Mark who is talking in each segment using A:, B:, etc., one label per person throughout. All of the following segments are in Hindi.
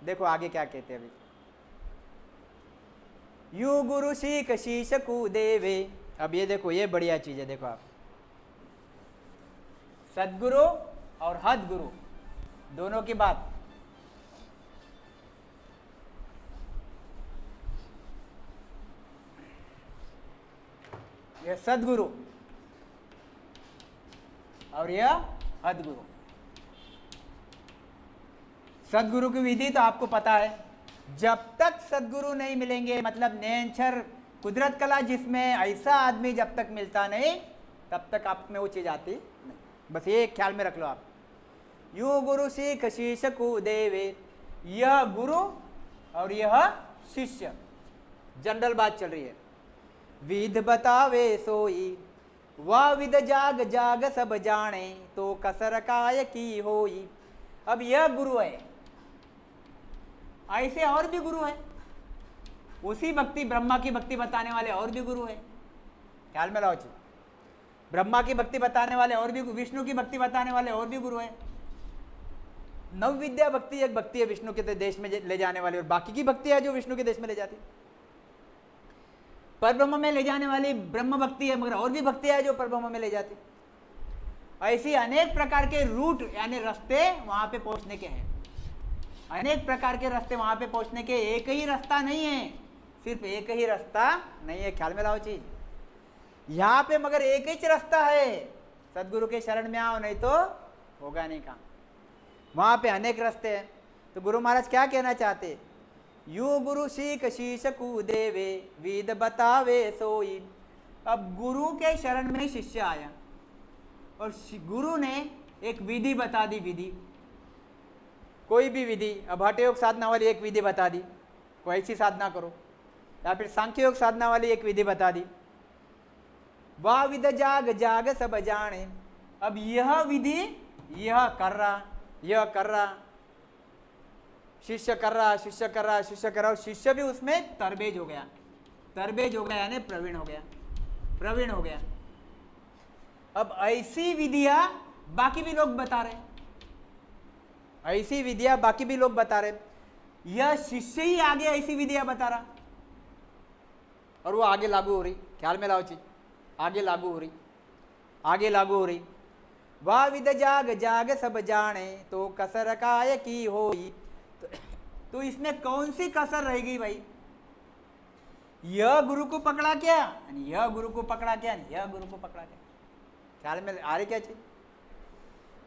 A: देखो आगे क्या कहते हैं अभी, यू गुरु सीख शीश कु देवे। अब ये देखो, ये बढ़िया चीज है, देखो आप, सदगुरु और हद गुरु दोनों की बात। यह सदगुरु और यह हदगुरु। सदगुरु की विधि तो आपको पता है, जब तक सदगुरु नहीं मिलेंगे, मतलब नैनछर कुदरत कला जिसमें ऐसा आदमी जब तक मिलता नहीं, तब तक आप में वो चीज आती नहीं। बस ये ख्याल में रख लो आप। यू गुरु सीख शीश कु देवे, यह गुरु और यह शिष्य, जनरल बात चल रही है। विध बतावे सोई, वह विध जाग जाग सब जाने, तो कसर काय की होई। अब यह गुरु है, ऐसे और भी गुरु है, उसी भक्ति ब्रह्मा की भक्ति बताने वाले और भी गुरु है, ख्याल में लाओ जी। ब्रह्मा की भक्ति बताने वाले और भी, विष्णु की भक्ति बताने वाले और भी गुरु है। नव विद्या भक्ति एक भक्ति है विष्णु के देश में ले जाने वाली, और बाकी की भक्ति है जो विष्णु के देश में ले जाती। परब्रह्म में ले जाने वाली ब्रह्म भक्ति है, मगर और भी भक्ति है जो परब्रह्म में ले जाती। ऐसी अनेक प्रकार के रूट यानी रास्ते वहां पे पहुंचने के हैं, अनेक प्रकार के रास्ते वहां पे पहुंचने के। एक ही रास्ता नहीं है, सिर्फ एक ही रास्ता नहीं है, ख्याल में लाओ चीज। यहाँ पे मगर एक ही रास्ता है, सदगुरु के शरण में आओ, नहीं तो होगा नहीं काम। वहां पे अनेक रास्ते हैं। तो गुरु महाराज क्या कहना चाहते, यू गुरु सीख शीश कु देवे, विद बतावे सोई। अब गुरु के शरण में शिष्य आया और गुरु ने एक विधि बता दी, विधि कोई भी विधि। अब हठ योग साधना वाली एक विधि बता दी, कोई ऐसी साधना करो, या फिर सांख्य योग साधना वाली एक विधि बता दी। वह विध जाग जाग सब जाने। अब यह विधि यह कर रहा, यह कर रहा, शिष्य कर रहा, शिष्य कर रहा, शिष्य कर रहा, और शिष्य भी उसमें तरबेज हो गया, तरबेज हो गया यानी प्रवीण हो गया, प्रवीण हो गया। अब ऐसी विधियां बाकी भी लोग बता रहे, ऐसी विधियां बाकी भी लोग बता रहे, यह शिष्य ही आगे ऐसी विधियां बता रहा और वो आगे लागू हो रही। ख्याल में लाओ चीज, आगे लागू हो रही, आगे लागू हो रही। वह विध जाग जाग सब जाने, तो कसर काय की होई। तो इसमें कौन सी कसर रहेगी भाई? यह गुरु को पकड़ा क्या, यह गुरु को पकड़ा क्या, यह गुरु को पकड़ा क्या? ख्याल में आ रही क्या चीज?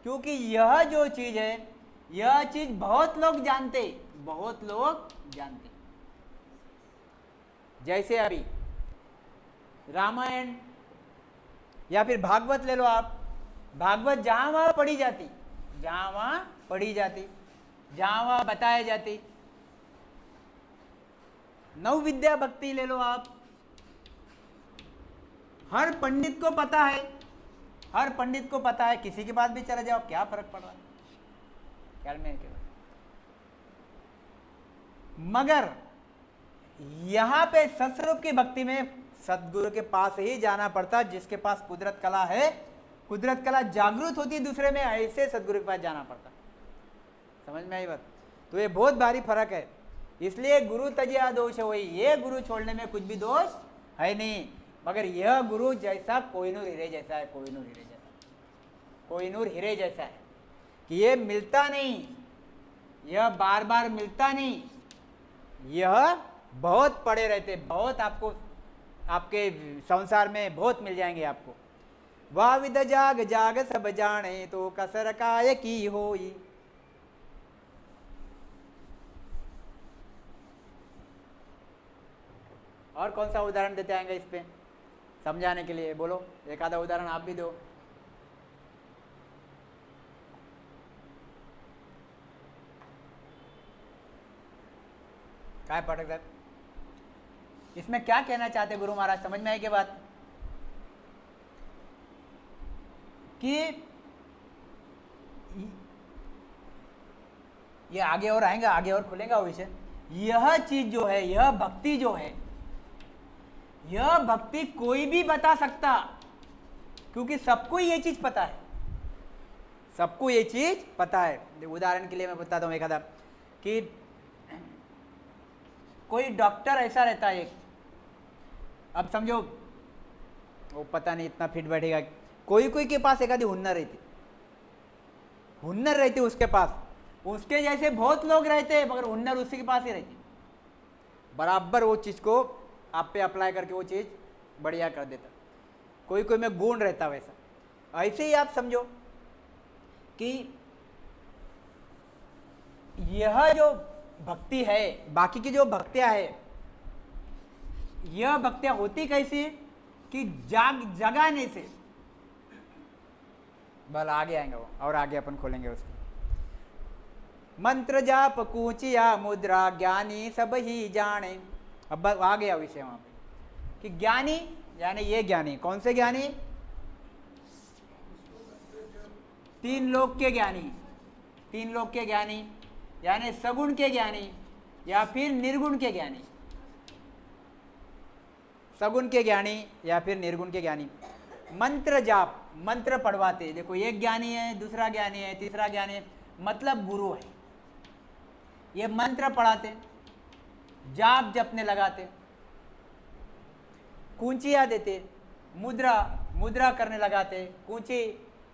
A: क्योंकि यह जो चीज है, यह चीज बहुत लोग जानते, बहुत लोग जानते। जैसे अभी रामायण या फिर भागवत ले लो आप, भागवत जहां वहां पढ़ी जाती, जहां वहां पढ़ी जाती, जहां वहां बताई जाती। नव विद्या भक्ति ले लो आप, हर पंडित को पता है, हर पंडित को पता है, किसी के पास भी चले जाओ क्या फर्क पड़ रहा है, ख्याल में केवल। मगर यहां पे सत्स्वरूप की भक्ति में सदगुरु के पास ही जाना पड़ता, जिसके पास कुदरत कला है, कुदरत कला जागृत होती है दूसरे में, ऐसे सदगुरु के पास जाना पड़ता। समझ में आई बात? तो ये बहुत भारी फर्क है। इसलिए गुरु तजिया दोष है वही, ये गुरु छोड़ने में कुछ भी दोष है नहीं, मगर यह गुरु जैसा कोहिनूर हीरे जैसा है, कोहिनूर हीरे जैसा, कोहिनूर हीरे जैसा है कि ये मिलता नहीं, यह बार बार मिलता नहीं, यह बहुत पड़े रहते, बहुत आपको आपके संसार में बहुत मिल जाएंगे आपको। वह विद जाग जाग सब जाने, तो कसर काय की होई। और कौन सा उदाहरण देते आएंगे इस पे समझाने के लिए? बोलो, एक आधा उदाहरण आप भी दो। क्या पाठक साहब, इसमें क्या कहना चाहते गुरु महाराज? समझ में आई के बात कि ये आगे और आएंगे, आगे और खुलेगा वो विषय। यह चीज जो है, यह भक्ति जो है, यह भक्ति कोई भी बता सकता, क्योंकि सबको ये चीज पता है, सबको ये चीज पता है। उदाहरण के लिए मैं बताता हूं एक आधा कि कोई डॉक्टर ऐसा रहता है एक, अब समझो वो पता नहीं इतना फिट बैठेगा, कोई कोई के पास एक आधी हुन्नर रहती उसके पास, उसके जैसे बहुत लोग रहते हैं मगर हुन्नर उसी के पास ही रहती, बराबर वो चीज को आप पे अप्लाई करके वो चीज बढ़िया कर देता। कोई कोई में गुण रहता वैसा। ऐसे ही आप समझो कि यह जो भक्ति है, बाकी की जो भक्तियां है, यह भक्तियां होती कैसी कि जगाने से, बल आगे आएंगे वो और आगे अपन खोलेंगे उसको। मंत्र जाप कूचिया मुद्रा ज्ञानी सब ही जाने। अब आ गया विषय वहां पे कि ज्ञानी यानी ये ज्ञानी, कौन से ज्ञानी? तीन लोक के ज्ञानी, तीन लोक के ज्ञानी यानी सगुण के ज्ञानी या फिर निर्गुण के ज्ञानी, सगुण के ज्ञानी या फिर निर्गुण के ज्ञानी। मंत्र जाप, मंत्र पढ़वाते, देखो एक ज्ञानी है, दूसरा ज्ञानी है, तीसरा ज्ञानी है, मतलब गुरु है, ये मंत्र पढ़ाते, जाप जपने लगाते, कुंचिया देते, मुद्रा करने लगाते, कुंची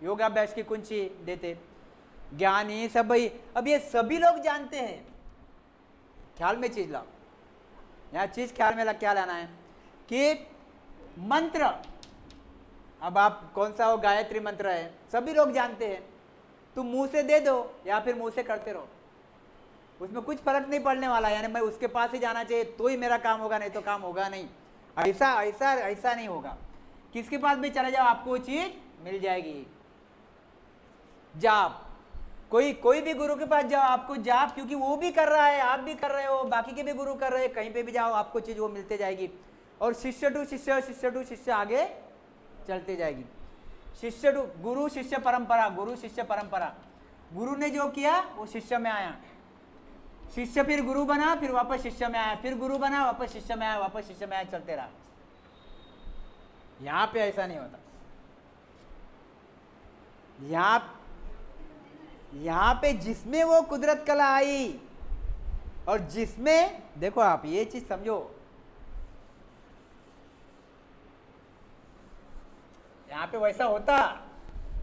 A: योगाभ्यास की कुंची देते, ज्ञानी सभी। अब ये सभी लोग जानते हैं, ख्याल में चीज लाओ, यहाँ चीज ख्याल में क्या लाना है कि मंत्र, अब आप कौन सा हो, गायत्री मंत्र है, सभी लोग जानते हैं, तुम मुंह से दे दो या फिर मुंह से करते रहो, उसमें कुछ फर्क नहीं पड़ने वाला। यानी मैं उसके पास ही जाना चाहिए तो ही मेरा काम होगा, नहीं तो काम होगा नहीं। ऐसा ऐसा ऐसा नहीं होगा, किसके पास भी चले जाओ आपको वो चीज मिल जाएगी। जाप, कोई भी गुरु के पास जाओ, आपको जाप, क्योंकि वो भी कर रहा है, आप भी कर रहे हो, बाकी के भी गुरु कर रहे हैं, कहीं पे भी जाओ आपको चीज वो मिलते जाएगी। और शिष्य टू शिष्य, शिष्य टू शिष्य आगे चलते जाएगी। शिष्य टू गुरु शिष्य परंपरा, गुरु शिष्य परंपरा, गुरु ने जो किया वो शिष्य में आया, शिष्य फिर गुरु बना, फिर वापस शिष्य में आया, फिर गुरु बना, वापस शिष्य में आया, वापस शिष्य में आया, चलते रहा। यहां पे ऐसा नहीं होता। यहां पे जिसमें वो कुदरत कला आई और जिसमें, देखो आप ये चीज समझो, यहां पे वैसा होता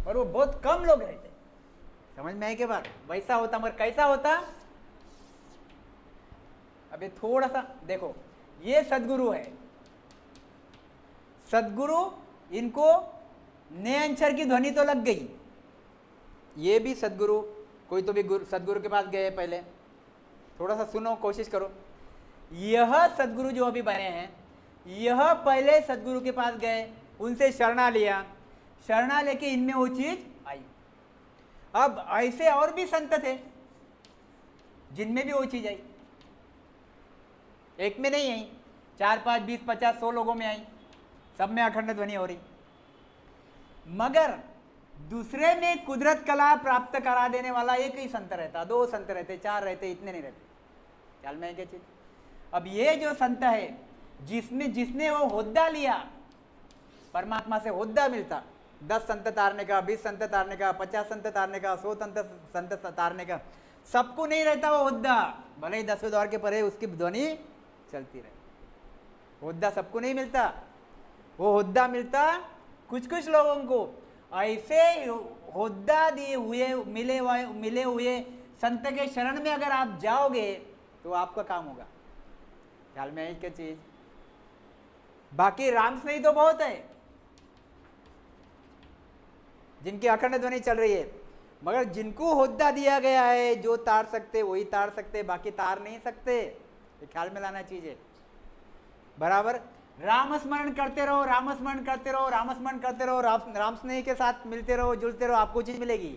A: और वो बहुत कम लोग रहते, समझ में आई के बात? वैसा होता मगर कैसा होता? अभी थोड़ा सा देखो, ये सदगुरु है, सदगुरु, इनको नयनचर की ध्वनि तो लग गई, ये भी सदगुरु, कोई तो भी सदगुरु के पास गए, पहले थोड़ा सा सुनो, कोशिश करो। यह सदगुरु जो अभी बने हैं, यह पहले सदगुरु के पास गए, उनसे शरणा लिया, शरणा लेके इनमें वो चीज आई। अब ऐसे और भी संत थे जिनमें भी वो चीज आई, एक में नहीं आई, 4, 5, 20, 50, 100 लोगों में आई, सब में अखंड ध्वनि हो रही। मगर दूसरे में कुदरत कला प्राप्त करा देने वाला एक ही संत रहता, 2 संत रहते, 4 रहते, इतने नहीं रहते। ख्याल में है क्या चीज? अब ये जो संत है जिसने वो होद्दा लिया, परमात्मा से होद्दा मिलता, 10 संत तारने का, 20 संत तारने का, 50 संत तारने का, 100 संत तारने का, सबको नहीं रहता वो होद्दा, भले ही 10वें द्वार के परे उसकी ध्वनि चलती रहे। होद्दा सबको नहीं मिलता, वो होद्दा मिलता कुछ कुछ लोगों को। ऐसे होद्दा दिए हुए मिले हुए संत के शरण में अगर आप जाओगे तो आपका काम होगा। ख्याल में है क्या चीज? बाकी रामस्नेही तो बहुत है जिनकी अखंड ध्वनि चल रही है, मगर जिनको होद्दा दिया गया है, जो तार सकते वही तार सकते, बाकी तार नहीं सकते। ख्याल में लाना चीज है बराबर। राम स्मरण करते रहो, राम स्मरण करते रहो, राम स्मरण करते रहो, राम स्नेह के साथ मिलते रहो, जुलते रहो, आपको चीज मिलेगी।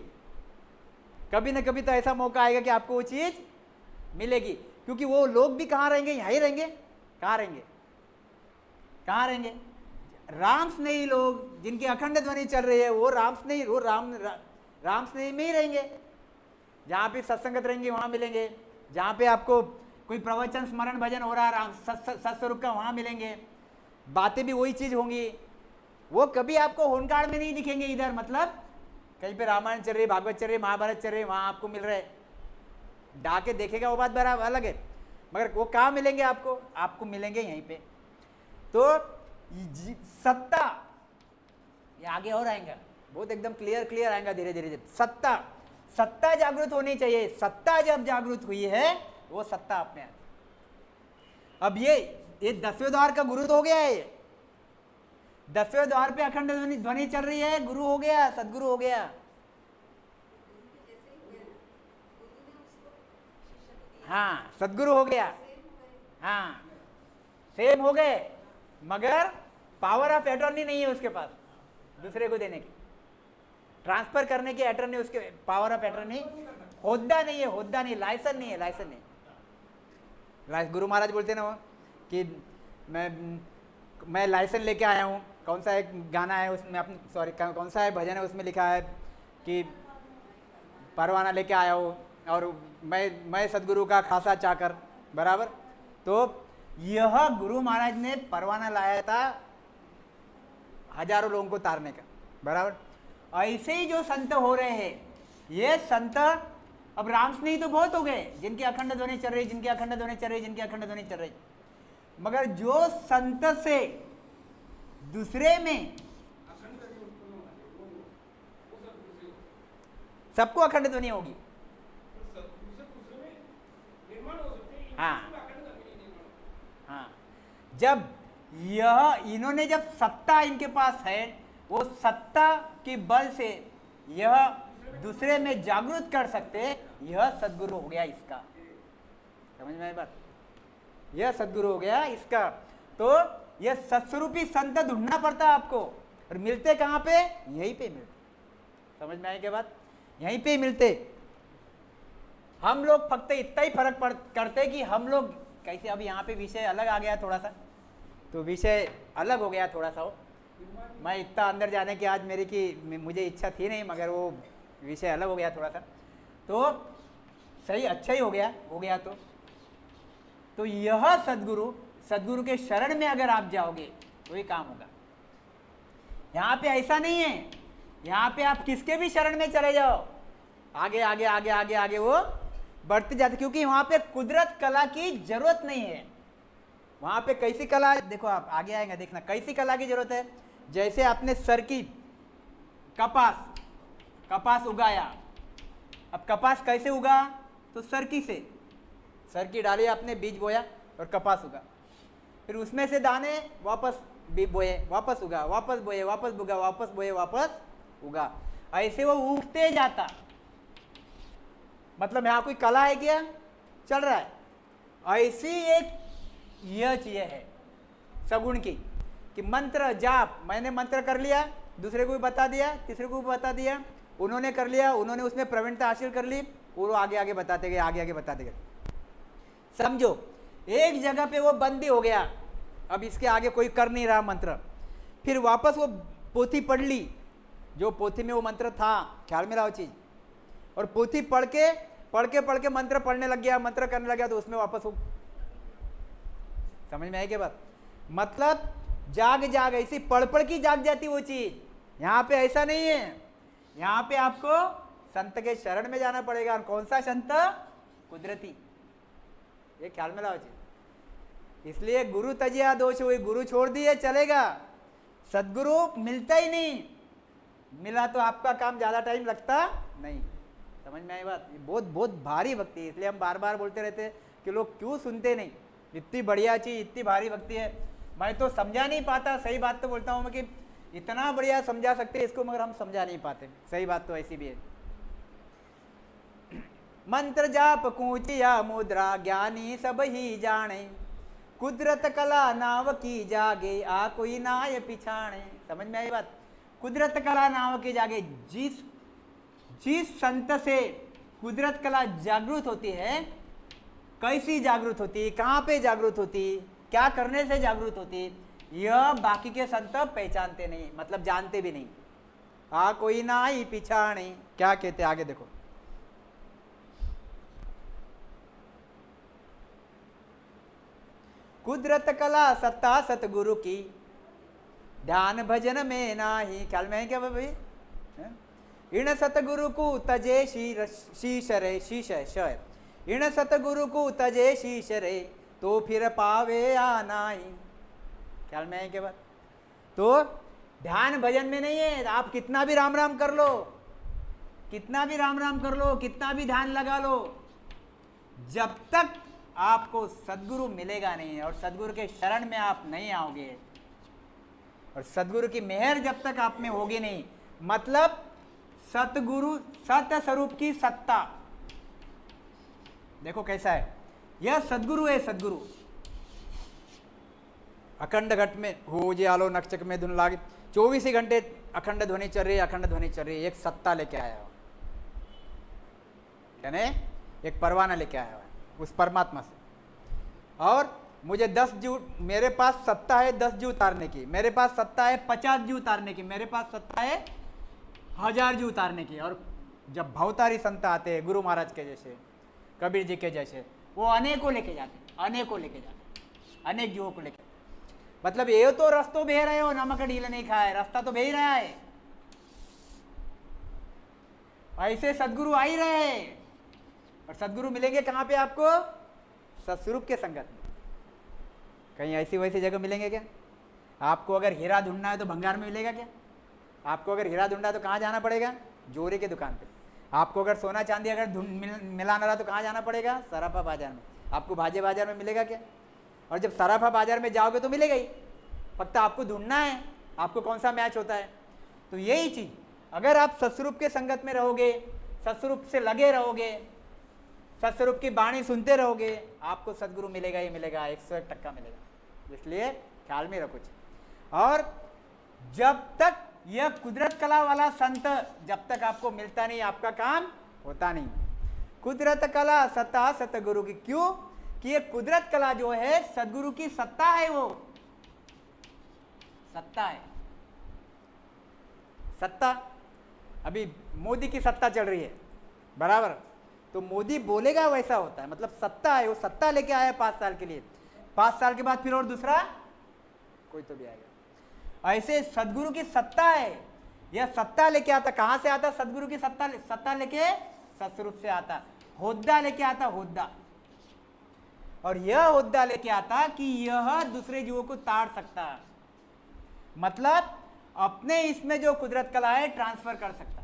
A: कभी ना कभी तो ऐसा मौका आएगा कि आपको वो चीज मिलेगी, क्योंकि वो लोग भी कहाँ रहेंगे? यहीं रहेंगे। कहाँ रहेंगे? कहाँ रहेंगे? राम स्नेही लोग जिनकी अखंड ध्वनि चल रही है, वो राम स्नेही, वो राम स्नेही में ही रहेंगे। जहाँ पे सत्संगत रहेंगे वहाँ मिलेंगे, जहाँ पे आपको कोई प्रवचन स्मरण भजन हो रहा है सत्स्वरूप का, वहाँ मिलेंगे, बातें भी वही चीज होंगी। वो कभी आपको होनकाड़ में नहीं दिखेंगे इधर, मतलब कहीं पे रामायण चल रही, भागवत चल रही, महाभारत चल रही, वहाँ आपको मिल रहे, डाके देखेगा वो बात बराबर अलग है। मगर वो कहाँ मिलेंगे आपको? आपको मिलेंगे यहीं पे। तो सत्ता, ये आगे और आएगा, बहुत एकदम क्लियर आएगा धीरे धीरे। सत्ता जागृत होनी चाहिए। सत्ता जब जागृत हुई है वो सत्ता अपने आती। अब ये 10वें द्वार का गुरु तो हो गया है। 10वें द्वार पे अखंड ध्वनि चल रही है, गुरु हो गया, सदगुरु हो गया। हाँ, सदगुरु हो गया। हाँ, सेम हो गए, मगर पावर ऑफ अटॉर्नी नहीं है उसके पास दूसरे को देने की, ट्रांसफर करने की अटॉर्नी, उसके पावर ऑफ अटॉर्नी, होद्दा नहीं है, होद्दा नहीं, लाइसेंस नहीं है, लाइसेंस नहीं। गुरु महाराज बोलते हैं ना वो कि मैं लाइसेंस लेके आया हूँ। कौन सा एक गाना है उसमें, अपने सॉरी कौन सा है भजन है, उसमें लिखा है कि परवाना लेके आया हूँ और मैं सदगुरु का खासा चाकर, बराबर। तो यह गुरु महाराज ने परवाना लाया था हजारों लोगों को तारने का, बराबर। ऐसे ही जो संत हो रहे हैं, ये संत अब राम स्नेही तो बहुत हो गए, जिनकी अखंड ध्वनि चल रही, जिनकी अखंड ध्वनि चल रही, जिनकी अखंड ध्वनि चल रही, मगर जो संत से दूसरे में सबको अखंड ध्वनि होगी। हाँ हाँ, जब इन्होंने जब सत्ता इनके पास है, वो सत्ता के बल से यह दूसरे में जागृत कर सकते, यह सदगुरु हो गया इसका। समझ में आई बात? यह सदगुरु हो गया इसका। तो यह सत्स्वरूपी संत ढूंढना पड़ता है आपको, और मिलते कहाँ पे? यहीं पे मिलते। समझ में आई क्या बात? यहीं पे मिलते। हम लोग फक्त इतना ही फर्क करते कि हम लोग कैसे, अब यहाँ पे विषय अलग आ गया थोड़ा सा, तो विषय अलग हो गया थोड़ा सा। हो मैं इतना अंदर जाने की आज मुझे इच्छा थी नहीं, मगर वो विषय अलग हो गया थोड़ा सा, तो सही, अच्छा ही हो गया। तो यह सदगुरु के शरण में अगर आप जाओगे तो ये काम होगा। यहाँ पे ऐसा नहीं है, यहाँ पे आप किसके भी शरण में चले जाओ, आगे आगे आगे आगे आगे वो बढ़ते जाते, क्योंकि वहाँ पे कुदरत कला की जरूरत नहीं है। वहाँ पे कैसी कला, देखो आप आगे आएंगे देखना, कैसी कला की जरूरत है। जैसे आपने सर की कपास उगाया, अब कपास कैसे उगा? तो सरकी से, सर की डाली आपने, बीज बोया और कपास उगा, फिर उसमें से दाने वापस बोए, वापस उगा, वापस बोए, वापस उगा, वापस बोए, वापस उगा, ऐसे वो उगते जाता। मतलब यहाँ कोई कला है क्या? चल रहा है। ऐसी एक यह चीज है सगुण की, कि मंत्र जाप, मैंने मंत्र कर लिया, दूसरे को भी बता दिया, तीसरे को भी बता दिया, उन्होंने कर लिया, उन्होंने उसमें प्रवीणता हासिल कर ली, वो आगे आगे बताते गए, आगे आगे बताते गए। समझो एक जगह पे वो बंदी हो गया, अब इसके आगे कोई कर नहीं रहा मंत्र, फिर वापस वो पोथी पढ़ ली, जो पोथी में वो मंत्र था, ख्याल में लाओ चीज, और पोथी पढ़ के मंत्र पढ़ने लग गया, मंत्र करने लग गया, तो उसमें वापस हो। समझ में आई क्या बात? मतलब जाग ऐसी पढ़ की जाग जाती वो चीज। यहाँ पे ऐसा नहीं है, यहाँ पे आपको संत के शरण में जाना पड़ेगा। और कौन सा संत? कुदरती, ये ख्याल में लाओ चीज। इसलिए गुरु तजिया दोष हुई, गुरु छोड़ दिए चलेगा, सदगुरु मिलता ही नहीं, मिला तो आपका काम ज्यादा टाइम लगता नहीं। समझ में आई बात? ये बहुत बहुत भारी भक्ति है। इसलिए हम बार बार बोलते रहते हैं कि लोग क्यों सुनते नहीं, इतनी बढ़िया चीज, इतनी भारी भक्ति है, मैं तो समझा नहीं पाता। सही बात तो बोलता हूँ मैं कि इतना बढ़िया समझा सकते हैं इसको, मगर हम समझा नहीं पाते। सही बात तो ऐसी भी है। मंत्र जाप कूचिया मुद्रा ज्ञानी सब ही जाने, कुदरत कला नाव की जागे आ कोई नाय पिछाणे। समझ में आई बात? कुदरत कला नाव की जागे, जिस संत से कुदरत कला जागृत होती है, कैसी जागृत होती, कहाँ पे जागृत होती, क्या करने से जागृत होती, यह बाकी के संत पहचानते नहीं, मतलब जानते भी नहीं। आ कोई नाई पिछाणे, क्या कहते आगे देखो। कुदरत कला सत्ता सतगुरु की, ध्यान भजन में नाही। ख्याल में है क्या भाई? इण सतगुरु को तजे शीश रे शीश है। इन सतगुरु को तजे शीश रे तो फिर पावे आनाई। ख्याल में है के बाद? तो ध्यान भजन में नहीं है। आप कितना भी राम राम कर लो, कितना भी राम राम कर लो, कितना भी ध्यान लगा लो, जब तक आपको सदगुरु मिलेगा नहीं और सदगुरु के शरण में आप नहीं आओगे और सदगुरु की मेहर जब तक आप में होगी नहीं, मतलब सतगुरु सत स्वरूप की सत्ता। देखो कैसा है, यह सदगुरु है। सदगुरु अखंड घट में हो जे आलो नक्षक में धुन लागे, 24 ही घंटे अखंड ध्वनि चल रही है, अखंड ध्वनि चल रही है। एक सत्ता लेके आया हो, यानी एक परवाना लेके आया है उस परमात्मा से। और मुझे 10 जीव, मेरे पास सत्ता है 10 जीव उतारने की, मेरे पास सत्ता है 50 जीव उतारने की, मेरे पास सत्ता है 1000 जीव उतारने की। और जब भवतारी संत आते हैं, गुरु महाराज के जैसे, कबीर जी के जैसे, वो अनेकों लेके जाते हैं, अनेकों लेके जाते हैं, अनेक जीवों को लेके। मतलब ये तो रस्तों बह रहे हो, नमक ढीला नहीं खाए, रास्ता तो बह ही रहा है। ऐसे सदगुरु आ ही रहे हैं। और सदगुरु मिलेंगे कहाँ पे आपको? सत्स्वरूप के संगत में। कहीं ऐसी वैसी जगह मिलेंगे क्या? आपको अगर हीरा ढूंढना है तो भंगार में मिलेगा क्या? आपको अगर हीरा ढूंढना है तो कहाँ जाना पड़ेगा? जोरे की दुकान पे। आपको अगर सोना चांदी अगर मिलाना रहा तो कहाँ जाना पड़ेगा? सराफा बाजार में। आपको भाजे बाजार में मिलेगा क्या? और जब सराफा बाजार में जाओगे तो मिलेगा ही, फक्त आपको ढूंढना है आपको कौन सा मैच होता है। तो यही चीज, अगर आप सत्स्वरूप के संगत में रहोगे, सत्स्वरूप से लगे रहोगे, सत्स्वरूप की वाणी सुनते रहोगे, आपको सदगुरु मिलेगा ही मिलेगा, 101% मिलेगा। इसलिए ख्याल में रखो। और जब तक यह कुदरत कला वाला संत जब तक आपको मिलता नहीं, आपका काम होता नहीं। कुदरत कला सत्ता सतगुरु की। क्यों? कि ये कुदरत कला जो है सदगुरु की सत्ता है, वो सत्ता है। सत्ता अभी मोदी की सत्ता चल रही है, बराबर, तो मोदी बोलेगा वैसा होता है। मतलब सत्ता है, वो सत्ता लेके आया 5 साल के लिए, 5 साल के बाद फिर और दूसरा कोई तो भी आएगा। ऐसे सदगुरु की सत्ता है, यह सत्ता लेके आता। कहां से आता? सदगुरु की सत्ता, सत्ता लेके सत्स्वरूप से आता। होद्दा लेके आता, होद्दा। और यह होद्दा लेके आता कि यह दूसरे जीवों को ताड़ सकता है, मतलब अपने इसमें जो कुदरत कला है ट्रांसफर कर सकता।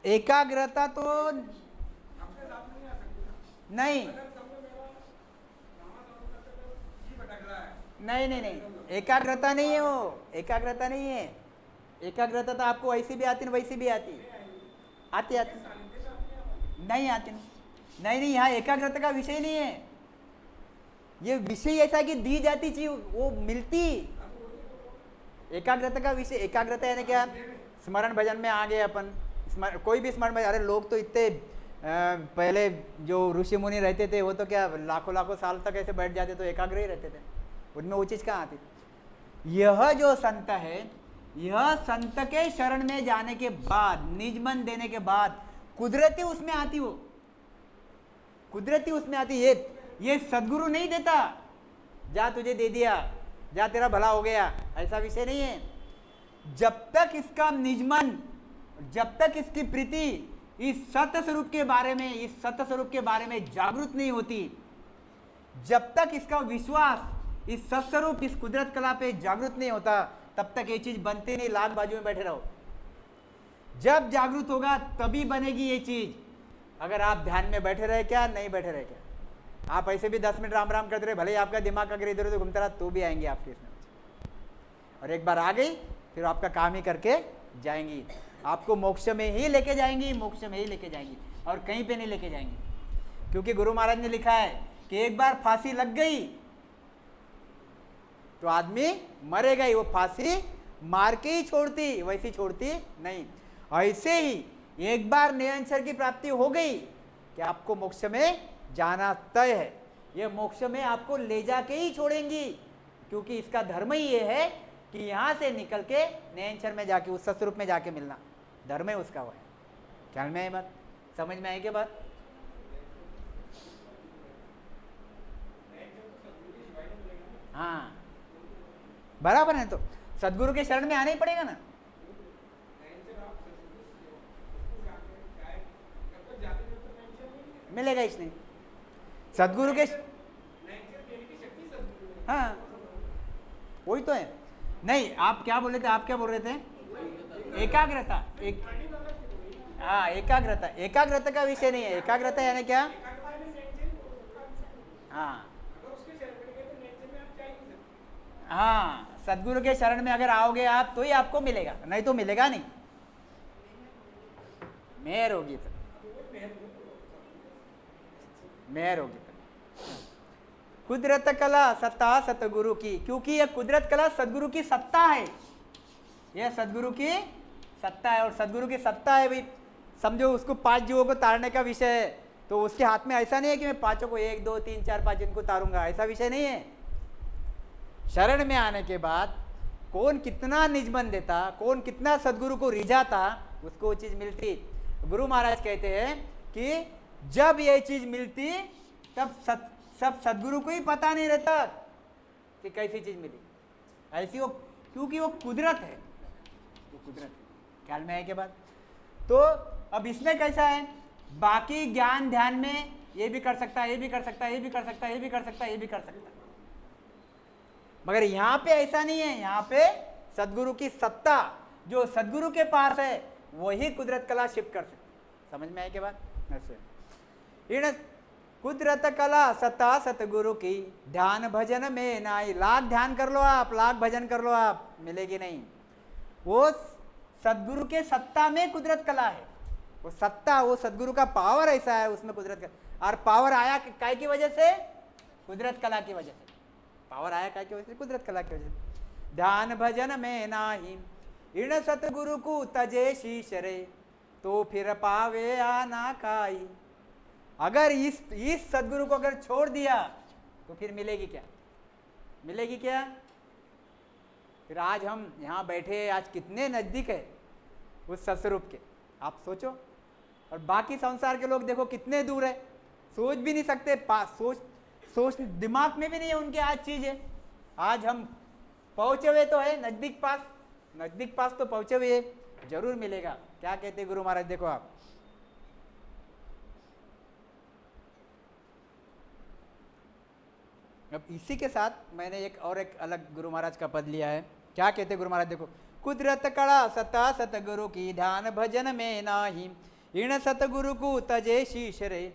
A: एकाग्रता तो नहीं, नहीं नहीं नहीं, एकाग्रता नहीं है वो, एकाग्रता नहीं है। एकाग्रता तो आपको ऐसी भी आती, वैसी भी आती, आती आती नहीं आती नहीं नहीं। यहाँ एकाग्रता का विषय नहीं है, ये विषय ऐसा कि दी जाती चीज वो मिलती। एकाग्रता का विषय, एकाग्रता यानी क्या? स्मरण भजन में आ गए अपन, कोई भी स्मरण भजन। अरे लोग तो इतने पहले जो ऋषि मुनि रहते थे वो तो क्या लाखों लाखों साल तक ऐसे बैठ जाते, तो एकाग्र ही रहते थे, उनमें वो चीज़ कहाँ आती? यह जो संत है, यह संत के शरण में जाने के बाद, निजमन देने के बाद कुदरती उसमें आती, वो कुदरती उसमें आती। ये सदगुरु नहीं देता, जा तुझे दे दिया, जा तेरा भला हो गया, ऐसा विषय नहीं है। जब तक इसका निजमन, जब तक इसकी प्रीति इस सत्य स्वरूप के बारे में, इस सत्य स्वरूप के बारे में जागृत नहीं होती, जब तक इसका विश्वास इस सत्स्वरूप, इस कुदरत कला पे जागृत नहीं होता, तब तक ये चीज बनती नहीं। लाख बाजू में बैठे रहो, जब जागृत होगा तभी बनेगी ये चीज। अगर आप ध्यान में बैठे रहे क्या, नहीं बैठे रहे क्या, आप ऐसे भी 10 मिनट राम राम करते रहे, भले ही आपका दिमाग अगर इधर उधर घूमता रहा तो भी आएंगे आपके इसमें। और एक बार आ गई फिर आपका काम ही करके जाएंगी, आपको मोक्ष में ही लेके जाएंगी, मोक्ष में ही लेके जाएंगी, और कहीं पे नहीं लेके जाएंगी। क्योंकि गुरु महाराज ने लिखा है कि एक बार फांसी लग गई तो आदमी मरेगा ही, वो फांसी मार के ही छोड़ती, वैसी छोड़ती नहीं। ऐसे ही एक बार निरंतर की प्राप्ति हो गई कि आपको मोक्ष में जाना तय है, ये मोक्ष में आपको ले जाके ही छोड़ेंगी। क्योंकि इसका धर्म ही ये है कि यहां से निकल के निरंतर में जाके उस सत्स्वरूप में जाके मिलना, धर्म है उसका वो है। ख्याल में आई बात? समझ में आई क्या बात? हाँ बराबर है। तो सदगुरु के शरण में आना ही पड़ेगा ना। मिलेगा इसने सदगुरु के, हाँ वही तो है। नहीं आप क्या बोल रहे थे, आप क्या बोल रहे थे? एकाग्रता, हाँ एकाग्रता, एकाग्रता का विषय नहीं है। एकाग्रता यानी क्या? हाँ हाँ, सदगुरु के शरण में अगर आओगे आप तो ही आपको मिलेगा, नहीं तो मिलेगा नहीं। मेहर होगी तो, मेहर होगी तो। कुदरत कला सत्ता सतगुरु की, क्योंकि यह कुदरत कला सदगुरु की सत्ता है। यह सदगुरु की सत्ता है, और सदगुरु की सत्ता है भाई, समझो उसको 5 जीवों को तारने का विषय है, तो उसके हाथ में ऐसा नहीं है कि मैं 5 को 1 2 3 4 5 इनको तारूंगा, ऐसा विषय नहीं है। शरण में आने के बाद कौन कितना निजमन देता, कौन कितना सदगुरु को रिझाता, उसको वो चीज मिलती। गुरु महाराज कहते हैं कि जब ये चीज मिलती तब सब सदगुरु को ही पता नहीं रहता कि कैसी चीज मिली, ऐसी वो, क्योंकि वो कुदरत है, वो कुदरत है। ख्याल में आए के बाद तो अब इसमें कैसा है, बाकी ज्ञान ध्यान में ये भी कर सकता है, ये भी कर सकता है, ये भी कर सकता है, ये भी कर सकता है, ये भी कर सकता है, मगर यहाँ पे ऐसा नहीं है। यहाँ पे सदगुरु की सत्ता जो सदगुरु के पास है वही कुदरत कला शिफ्ट कर सकती। समझ में आए के बाद ऐसे कुदरत कला सत्ता सतगुरु की, ध्यान भजन में नाई। लाख ध्यान कर लो आप, लाख भजन कर लो आप, मिलेगी नहीं। वो सदगुरु के सत्ता में कुदरत कला है, वो सत्ता, वो सदगुरु का पावर ऐसा है उसमें कुदरत कला। और पावर आया काय की वजह से? कुदरत कला की वजह से। पावर आया काय की वजह से? कुदरत कला की वजह से। ध्यान भजन में नाही इण सतगुरु को तजे शीश रे, तो फिर पावे आना काई। अगर इस सदगुरु को अगर छोड़ दिया तो फिर मिलेगी क्या? मिलेगी क्या? फिर आज हम यहाँ बैठे, आज कितने नजदीक है उस सतस्वरूप के, आप सोचो। और बाकी संसार के लोग देखो कितने दूर है, सोच भी नहीं सकते, सोच दिमाग में भी नहीं है उनके आज चीज है। आज हम पहुंचे हुए तो है, नजदीक पास तो पहुंचे हुए, जरूर मिलेगा। क्या कहते गुरु महाराज? देखो आप, अब इसी के साथ मैंने एक अलग गुरु महाराज का पद लिया है। क्या कहते गुरु महाराज? देखो, कुदरत कड़ा सता सतगुरु की, ध्यान भजन में नाही इण सतगुरु को तजे शीश रे।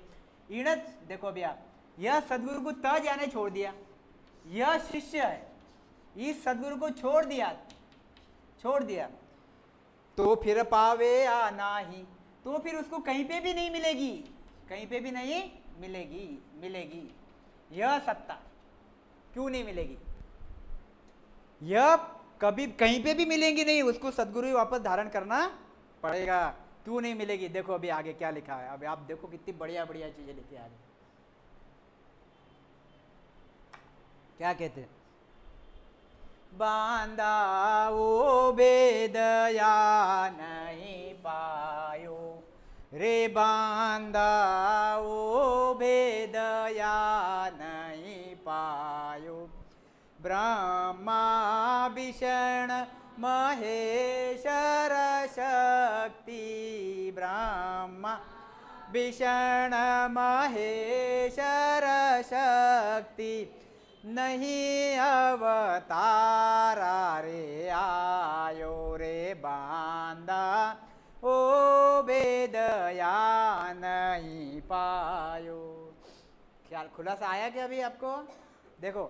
A: इण देखो अभी आप, यह सदगुरु को तज यानी छोड़ दिया, यह शिष्य है, इस सदगुरु को छोड़ दिया तो फिर पावे आ नाही, तो फिर उसको कहीं पे भी नहीं मिलेगी, कहीं पे भी नहीं मिलेगी। यह सत्ता क्यों नहीं मिलेगी? यह कभी कहीं पे भी मिलेंगी नहीं, उसको सदगुरु ही वापस धारण करना पड़ेगा। क्यों नहीं मिलेगी? देखो अभी आगे क्या लिखा है, अभी आप देखो कितनी बढ़िया बढ़िया चीजें लिखी है आगे। क्या कहते हैं? बांधा वो बेदया नहीं पायो रे, बांधा वो बेदया नहीं पायो। ब्रह्मा विष्णु महेश्वर शक्ति, ब्रह्मा विष्णु महेश्वर शक्ति, नहीं अवतारा रे आयो रे, बांधा ओ बेदया नहीं पायो। ख्याल खुलासा आया क्या अभी आपको? देखो,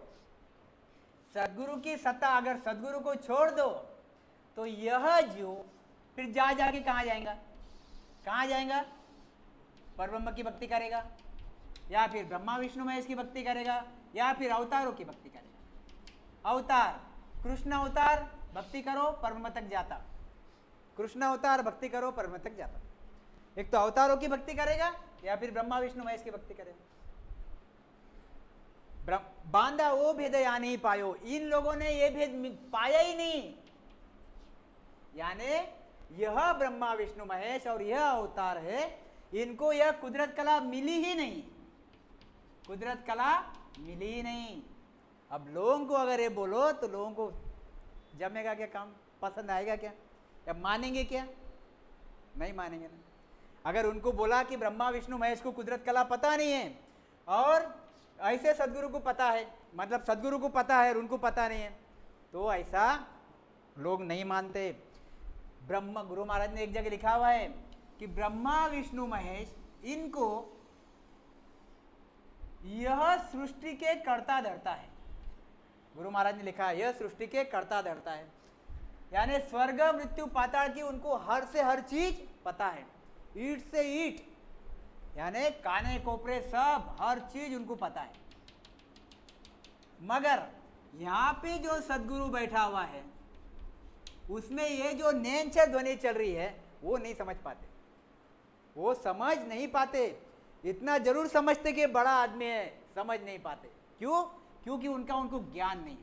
A: सदगुरु की सत्ता, अगर सदगुरु को छोड़ दो तो यह जीव फिर जाके कहाँ जाएगा? परब्रह्म की भक्ति करेगा, या फिर ब्रह्मा विष्णु महेश की भक्ति करेगा, या फिर अवतारों की भक्ति करेगा। अवतार, कृष्ण अवतार भक्ति करो परब्रह्म तक जाता, कृष्ण अवतार भक्ति करो परब्रह्म तक जाता। एक तो अवतारों की भक्ति करेगा, या फिर ब्रह्मा विष्णु महेश की भक्ति करेगा। बांधा वो भेद या नहीं पायो, इन लोगों ने ये भेद पाया ही नहीं, यानी यह ब्रह्मा विष्णु महेश और यह अवतार है, इनको यह कुदरत कला मिली ही नहीं, कुदरत कला मिली ही नहीं। अब लोगों को अगर ये बोलो तो लोगों को जमेगा क्या काम, पसंद आएगा क्या, या मानेंगे क्या? नहीं मानेंगे ना। अगर उनको बोला कि ब्रह्मा विष्णु महेश को कुदरत कला पता नहीं है और ऐसे सदगुरु को पता है, मतलब सदगुरु को पता है और उनको पता नहीं है, तो ऐसा लोग नहीं मानते। ब्रह्मा, गुरु महाराज ने एक जगह लिखा हुआ है कि ब्रह्मा विष्णु महेश इनको यह सृष्टि के कर्ता धरता है। गुरु महाराज ने लिखा है यह सृष्टि के कर्ता धरता है, यानी स्वर्ग मृत्यु पाताल की उनको हर से हर चीज पता है, ईट से ईट, यानी काने कोपरे सब हर चीज उनको पता है। मगर यहाँ पे जो सदगुरु बैठा हुआ है उसमें ये जो नैन छह ध्वनि चल रही है वो नहीं समझ पाते, वो समझ नहीं पाते। इतना जरूर समझते कि बड़ा आदमी है, समझ नहीं पाते। क्यों? क्योंकि उनको ज्ञान नहीं है।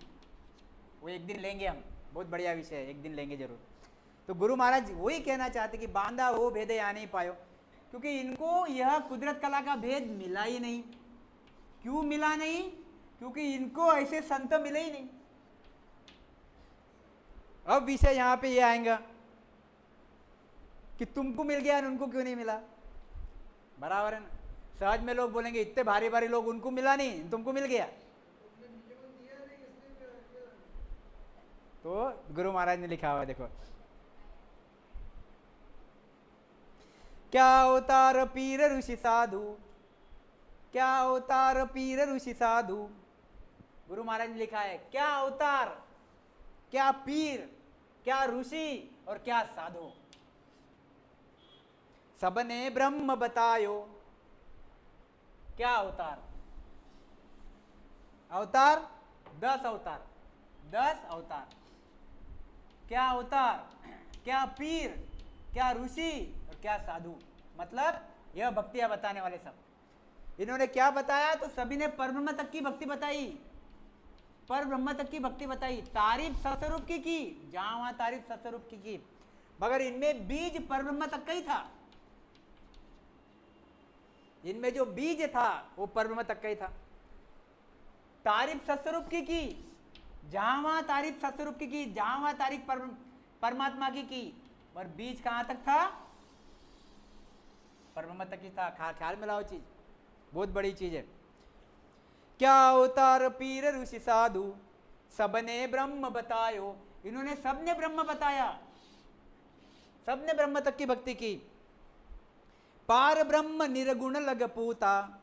A: वो एक दिन लेंगे हम, बहुत बढ़िया विषय है, एक दिन लेंगे जरूर। तो गुरु महाराज वही कहना चाहते कि बांधा हो भेद या नहीं पायो, क्योंकि इनको यह कुदरत कला का भेद मिला ही नहीं। क्यों मिला नहीं? क्योंकि इनको ऐसे संत मिले ही नहीं। अब विषय यहां पे ये आएगा कि तुमको मिल गया और उनको क्यों नहीं मिला, बराबर है ना। सहज में लोग बोलेंगे इतने भारी भारी लोग, उनको मिला नहीं, तुमको मिल गया। तो गुरु महाराज ने लिखा हुआ देखो, क्या अवतार पीर ऋषि साधु, क्या अवतार पीर ऋषि साधु। गुरु महाराज ने लिखा है क्या अवतार, क्या पीर, क्या ऋषि और क्या साधु। सबने ब्रह्म बतायो। क्या अवतार? अवतार 10 अवतार, 10 अवतार। क्या अवतार, क्या पीर, क्या ऋषि और क्या साधु, मतलब यह भक्तियां बताने वाले सब। इन्होंने क्या बताया? तो सभी ने परब्रह्म तक की भक्ति बताई, परब्रह्म तक की भक्ति बताई, तारीफ सस्वरूप की, जहां वहां तारीफ सस्वरूप की। मगर इनमें बीज परब्रह्म तक का ही था, इनमें जो बीज था वो परब्रह्म तक का ही था। तारीफ सस्वरूप की, जहां वहां तारीफ सस्वरूप की, जहां वहां तारीफ परमात्मा की, और बीज कहां तक था? परब्रह्म तक ही था। ख्याल में लाओ, चीज बहुत बड़ी चीज है। क्या अवतार पीर ऋषि साधु, सबने ब्रह्म बतायो। इन्होंने सबने ब्रह्म बताया, सबने ब्रह्म तक की भक्ति की। पार ब्रह्म निर्गुण लग पूता,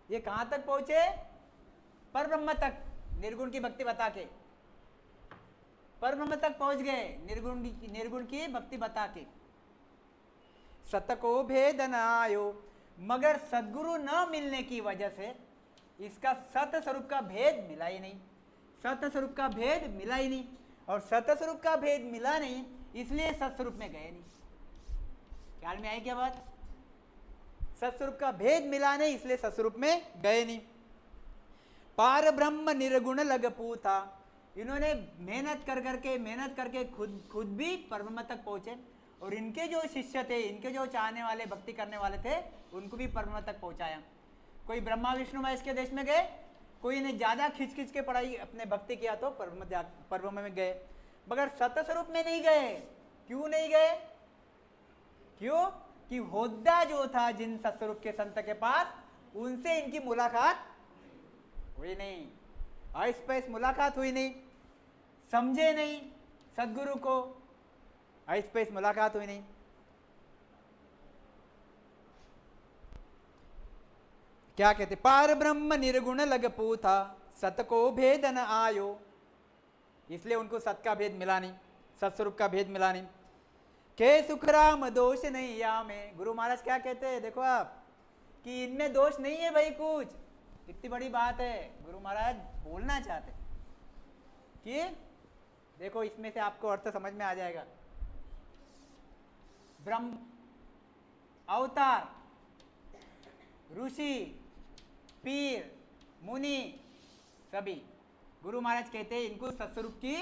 A: ये कहां तक पहुंचे? पर ब्रह्म तक, निर्गुण की भक्ति बता के पर ब्रह्म तक पहुंच गए, निर्गुण की भक्ति बता के। सत को भेद न आयो, मगर सदगुरु न मिलने की वजह से इसका सत स्वरूप का भेद मिला ही नहीं, सत स्वरूप का भेद मिला ही नहीं। और सत स्वरूप का भेद मिला नहीं, इसलिए सत्स्वरूप में गए नहीं। ख्याल में आई क्या बात? सत्स्वरूप का भेद मिला नहीं, इसलिए सत्स्वरूप में गए नहीं। पार ब्रह्म निर्गुण लग पूता, इन्होंने मेहनत करके खुद भी परब्रह्म तक पहुंचे, और इनके जो शिष्य थे, इनके जो चाहने वाले, भक्ति करने वाले थे, उनको भी परब्रह्म तक पहुंचाया। कोई ब्रह्मा विष्णु महेश के देश में गए, कोई ने ज्यादा खिंच के पढ़ाई अपने भक्ति किया तो परब्रह्म में गए, मगर सतस्वरूप में नहीं गए। क्यों नहीं गए? क्यों? कि होद्दा जो था जिन सत्स्वरूप के संत के पास, उनसे इनकी मुलाकात हुई नहीं, अस्पष्ट मुलाकात हुई नहीं, समझे नहीं सदगुरु को, अस्पष्ट मुलाकात हुई नहीं। क्या कहते? पार ब्रह्म निर्गुण लग पूथा, सत को भेद न आयो, इसलिए उनको सत का भेद मिला नहीं, सत्स्वरूप का भेद मिला नहीं। के सुखराम दोष नहीं या में, गुरु महाराज क्या कहते हैं देखो आप, कि इनमें दोष नहीं है भाई कुछ। कितनी बड़ी बात है, गुरु महाराज बोलना चाहते कि देखो इसमें से आपको अर्थ समझ में आ जाएगा। ब्रह्म, अवतार, ऋषि, पीर, मुनि, सभी गुरु महाराज कहते हैं इनको सत्स्वरूप की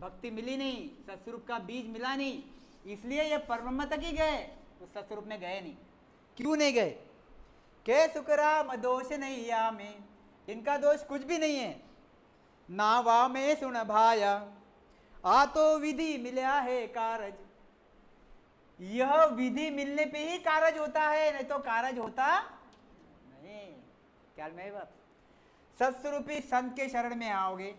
A: भक्ति मिली नहीं, सत्स्वरूप का बीज मिला नहीं, इसलिए ये परब्रह्म तक ही गए, तो सत्स्वरूप में गए नहीं। क्यों नहीं गए? के सुखराम दोष नहीं या में, इनका दोष कुछ भी नहीं है। नावा में सुन भाया, आ तो विधि मिला है कारज, यह विधि मिलने पे ही कारज होता है, नहीं तो कारज होता नहीं। ख्याल में आई बात? सत्स्वरूपी संत के शरण में आओगे,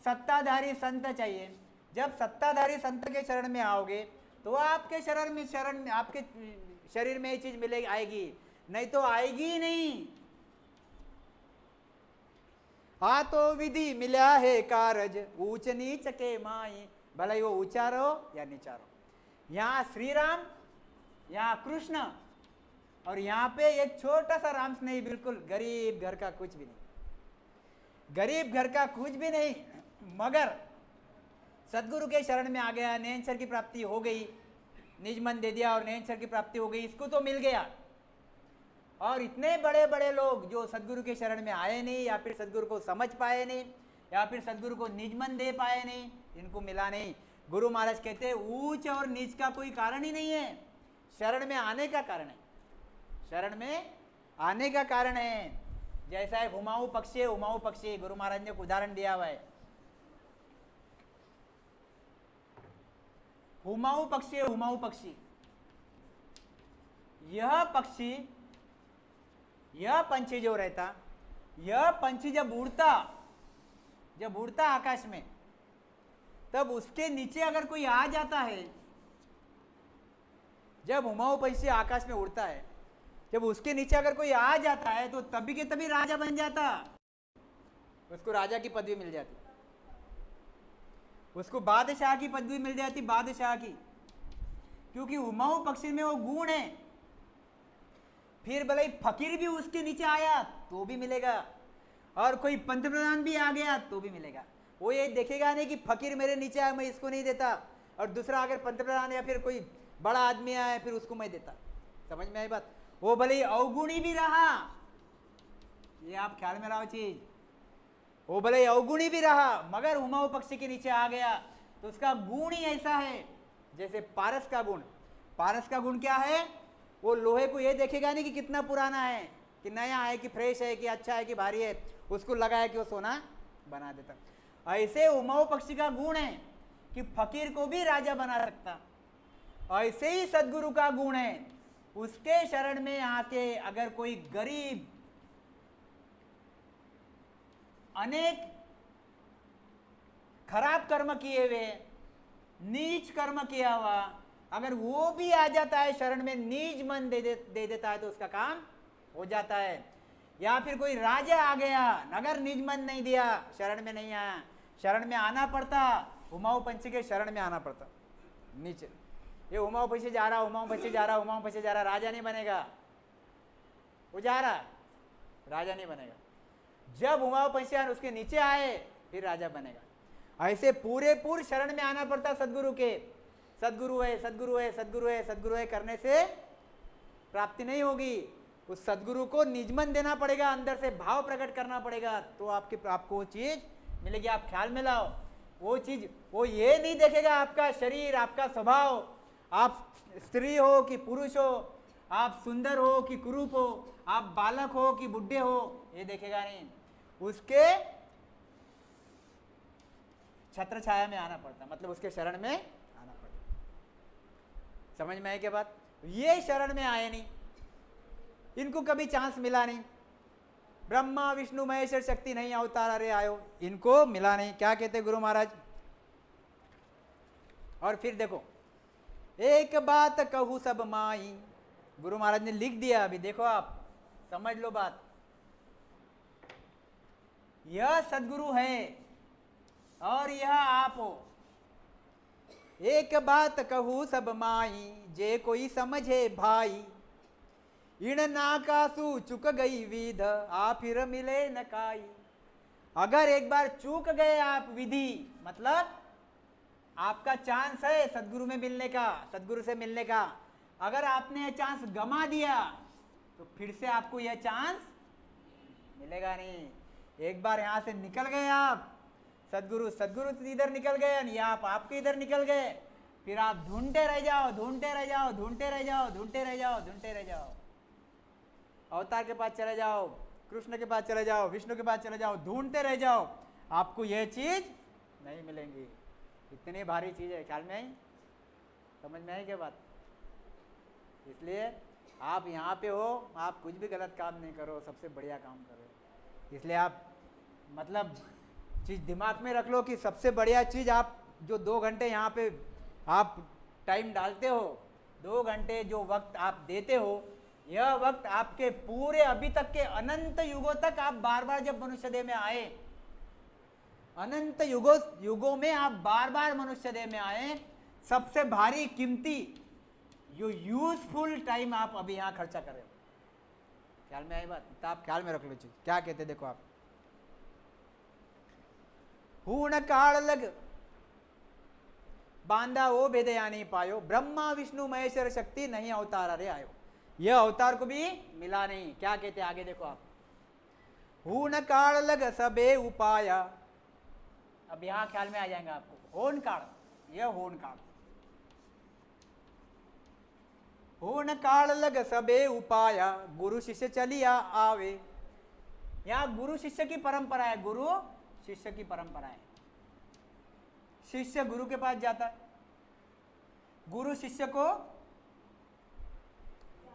A: सत्ताधारी संत चाहिए। जब सत्ताधारी संत के शरण में आओगे तो आपके शरण में आपके शरीर में ये चीज मिलेगी, आएगी, नहीं तो आएगी ही नहीं। आ तो विधि मिला है कारज, ऊंच नीच के माई, भले वो ऊंचा रहो या नीचा रहो। यहाँ श्री राम, यहाँ कृष्ण, और यहाँ पे एक छोटा सा राम नहीं, बिल्कुल गरीब घर का कुछ भी नहीं, गरीब घर का कुछ भी नहीं, मगर सदगुरु के शरण में आ गया, नैनसर की प्राप्ति हो गई, निज मन दे दिया और नैनसर की प्राप्ति हो गई, इसको तो मिल गया। और इतने बड़े बड़े लोग जो सदगुरु के शरण में आए नहीं, या फिर सदगुरु को समझ पाए नहीं, या फिर सदगुरु को निज मन दे पाए नहीं, इनको मिला नहीं। गुरु महाराज कहते हैं ऊंच और नीच का कोई कारण ही नहीं है, शरण में आने का कारण है, शरण में आने का कारण है। जैसा है हुमाऊ पक्षी, हुमाऊ पक्षी, गुरु महाराज ने एक उदाहरण दिया हुआ है। हुमाऊ पक्षी, हुमाऊ पक्षी, यह पक्षी, यह पंछी जो रहता, यह पंछी जब उड़ता आकाश में, तब उसके नीचे अगर कोई आ जाता है, जब हुमाऊ पंछी आकाश में उड़ता है, जब उसके नीचे अगर कोई आ जाता है तो तभी के तभी राजा बन जाता, उसको राजा की पदवी मिल जाती, उसको बादशाह की पदवी मिल जाती, बादशाह की, क्योंकि हुमाऊ पक्षी में वो गुण है। फिर भले फकीर भी उसके नीचे आया तो भी मिलेगा, और कोई पंतप्रधान भी आ गया तो भी मिलेगा। वो ये देखेगा नहीं कि फकीर मेरे नीचे आया मैं इसको नहीं देता, और दूसरा अगर पंतप्रधान या फिर कोई बड़ा आदमी आया फिर उसको मैं देता। समझ में आई बात? वो भले अवगुणी भी रहा, ये आप ख्याल में लाओ चीज, वो भले अवगुणी भी रहा, मगर हुमाऊ पक्षी के नीचे आ गया तो उसका गुण ही ऐसा है। जैसे पारस का गुण, पारस का गुण क्या है? वो लोहे को ये देखेगा नहीं कि कितना पुराना है, कि नया है, कि फ्रेश है, कि अच्छा है, कि भारी है, उसको लगाया कि वो सोना बना देता। ऐसे हुमाऊ पक्षी का गुण है कि फकीर को भी राजा बना सकता। ऐसे ही सदगुरु का गुण है, उसके शरण में आके अगर कोई गरीब, अनेक खराब कर्म किए हुए, नीच कर्म किया हुआ, अगर वो भी आ जाता है शरण में, निज मन दे देता है तो उसका काम हो जाता है। या फिर कोई राजा आ गया, अगर निज मन नहीं दिया, शरण में नहीं आया, शरण में आना पड़ता, हुमाऊ पंछी के शरण में आना पड़ता नीचे। ये हुमाऊ पंछी जा रहा, हुमाऊ पंछी जा रहा, हुमाऊ पंछी जा रहा, राजा नहीं बनेगा, वो जा रहा, राजा नहीं बनेगा। जब हुमाऊ पंछी उसके नीचे आए फिर राजा बनेगा। ऐसे पूरे शरण में आना पड़ता सदगुरु के। सदगुरु है, सदगुरु है, सदगुरु है, सदगुरु है करने से प्राप्ति नहीं होगी। उस सदगुरु को निजमन देना पड़ेगा, अंदर से भाव प्रकट करना पड़ेगा, तो आपको वो चीज मिलेगी। आप ख्याल में लाओ, वो चीज, वो ये नहीं देखेगा आपका शरीर, आपका स्वभाव, आप स्त्री हो कि पुरुष हो, आप सुंदर हो कि कुरूप हो, आप बालक हो कि बुढ़े हो, ये देखेगा नहीं। उसके छत्र छाया में आना पड़ता, मतलब उसके शरण में आना पड़ता। समझ में आए क्या बात? ये शरण में आए नहीं, इनको कभी चांस मिला नहीं। ब्रह्मा विष्णु महेश्वर शक्ति नहीं अवतार अरे आयो, इनको मिला नहीं। क्या कहते गुरु महाराज? और फिर देखो, एक बात कहूँ सब माई, गुरु महाराज ने लिख दिया। अभी देखो, आप समझ लो बात। यह सदगुरु है और यह आप हो। एक बात कहूँ सब माई, जे कोई समझे भाई, इण नाकासु चुक गई विध, आ फिर मिले न काई। अगर एक बार चूक गए आप विधि, मतलब आपका चांस है सदगुरु में मिलने का, सदगुरु से मिलने का, अगर आपने यह चांस गमा दिया तो फिर से आपको यह चांस मिलेगा नहीं। एक बार यहां से निकल गए आप, सदगुरु इधर निकल गए, या आप आपके इधर निकल गए, फिर आप ढूंढते रह जाओ, ढूंढते रह जाओ, ढूंढते रह जाओ, ढूंढते रह जाओ, ढूंढते रह जाओ। अवतार के पास चले जाओ, कृष्ण के पास चले जाओ, विष्णु के पास चले जाओ, ढूंढते रह जाओ, आपको यह चीज नहीं मिलेंगी। इतनी भारी चीज है, ख्याल में आई, समझ में आई क्या बात? इसलिए आप यहाँ पे हो, आप कुछ भी गलत काम नहीं करो, सबसे बढ़िया काम करो। इसलिए आप मतलब चीज दिमाग में रख लो कि सबसे बढ़िया चीज आप जो 2 घंटे यहाँ पे आप टाइम डालते हो, 2 घंटे जो वक्त आप देते हो, यह वक्त आपके पूरे अभी तक के अनंत युगों तक, आप बार बार जब मनुष्य देह में आए, अनंत युगों में आप बार बार मनुष्य देह में आए, सबसे भारी कीमती जो यूजफुल टाइम आप अभी यहाँ खर्चा कर रहे हो। ख्याल में आई बात? तो आप ख्याल में रख लो चीज क्या कहते, देखो आप, पूर्ण काल लग बांधा वो भेदया नहीं पायो, ब्रह्मा विष्णु महेश्वर शक्ति नहीं अवतार अरे आयो, यह अवतार को भी मिला नहीं। क्या कहते आगे देखो आप, पूर्ण काल लग सबे उपाया, अब यहां ख्याल में आ जाएंगे आपको, होन काल, यह होन काल, होन काल लग सबे उपाया, गुरु शिष्य चलिया आवे, यहां गुरु शिष्य की परंपरा है, गुरु शिष्य की परंपरा है। शिष्य गुरु के पास जाता है, गुरु शिष्य को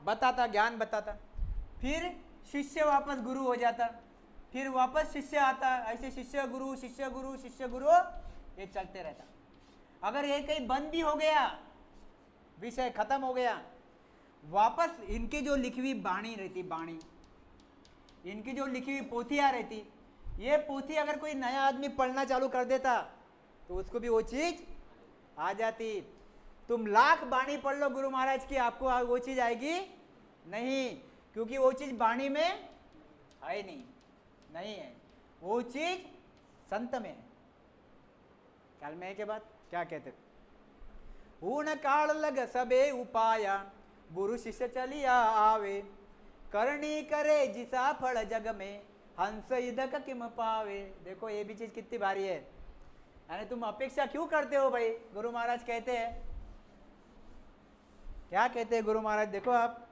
A: बताता, ज्ञान बताता, फिर शिष्य वापस गुरु हो जाता, फिर वापस शिष्य आता, ऐसे शिष्य गुरु शिष्य गुरु शिष्य गुरु ये चलते रहता। अगर ये कहीं बंद भी हो गया, विषय खत्म हो गया, वापस इनकी जो लिखी हुई बाणी रहती, बाणी, इनकी जो लिखी हुई पोथियां रहती, ये पोथी अगर कोई नया आदमी पढ़ना चालू कर देता तो उसको भी वो चीज आ जाती। तुम लाख बाणी पढ़ लो गुरु महाराज की, आपको वो चीज आएगी नहीं, क्योंकि वो चीज बाणी में है नहीं है, वो चीज संत में है। ख्याल में है के बाद क्या कहते, पूर्ण काल लग सबे उपाया, गुरु शिष्य चलिया आवे, करनी करे जिसा फल जग में, हंस इदक किम पावे। देखो ये भी चीज कितनी भारी है, यानी तुम अपेक्षा क्यों करते हो भाई? गुरु महाराज कहते हैं, क्या कहते हैं गुरु महाराज, देखो आप,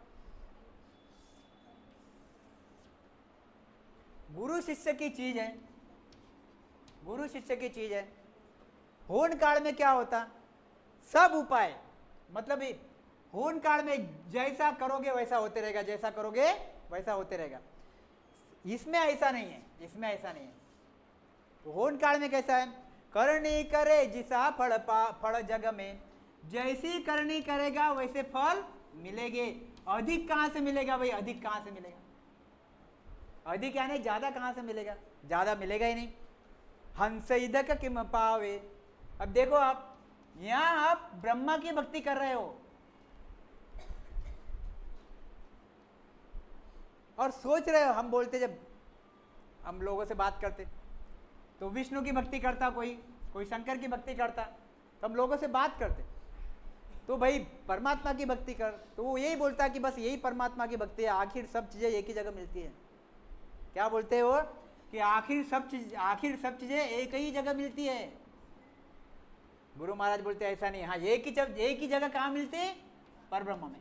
A: गुरु शिष्य की चीज है, गुरु शिष्य की चीज है। होन काल में क्या होता, सब उपाय, मतलब होन काल में जैसा करोगे वैसा होते रहेगा, जैसा करोगे वैसा होते रहेगा। इसमें ऐसा नहीं है, इसमें ऐसा नहीं है। तो होन काल में कैसा है, करनी करे जिसा फल जग में, जैसी करनी करेगा वैसे फल मिलेंगे। अधिक कहां से मिलेगा भाई? अधिक कहां से मिलेगा? अधिक यानी ज्यादा कहां से मिलेगा? ज्यादा मिलेगा ही नहीं। हंस इदक किम पावे। अब देखो आप, यहां आप ब्रह्मा की भक्ति कर रहे हो और सोच रहे हो, हम बोलते जब हम लोगों से बात करते तो विष्णु की भक्ति करता, कोई शंकर की भक्ति करता, तो हम लोगों से बात करते तो भाई परमात्मा की भक्ति कर, तो वो यही बोलता कि बस यही परमात्मा की भक्ति है, आखिर सब चीजें एक ही जगह मिलती है। क्या बोलते हैं वो कि आखिर सब चीजें एक ही जगह मिलती है। गुरु महाराज बोलते हैं ऐसा नहीं, हाँ एक ही जगह कहाँ मिलती है? परब्रह्म में,